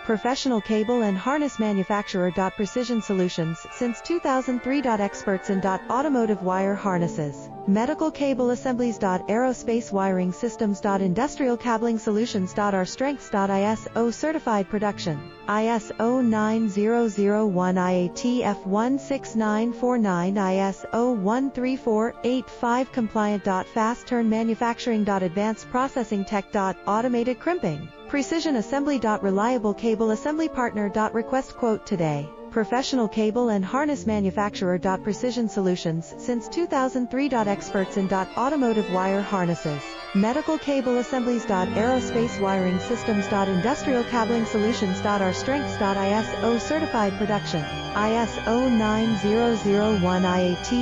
Professional cable and harness manufacturer. Precision Solutions since 2003. Experts in automotive wire harnesses, medical cable assemblies. Aerospace wiring systems. Industrial cabling solutions. Our strengths. ISO certified production, ISO 9001 IATF 16949 ISO 13485 compliant. Fast turn manufacturing. Advanced processing tech. Automated crimping, precision assembly. Reliable cable assembly partner. Request quote today. Professional cable and harness manufacturer. Precision Solutions since 2003. Experts in automotive wire harnesses, medical cable assemblies. Aerospace wiring systems. Industrial cabling solutions. Our strengths. ISO certified production, ISO 9001 IATF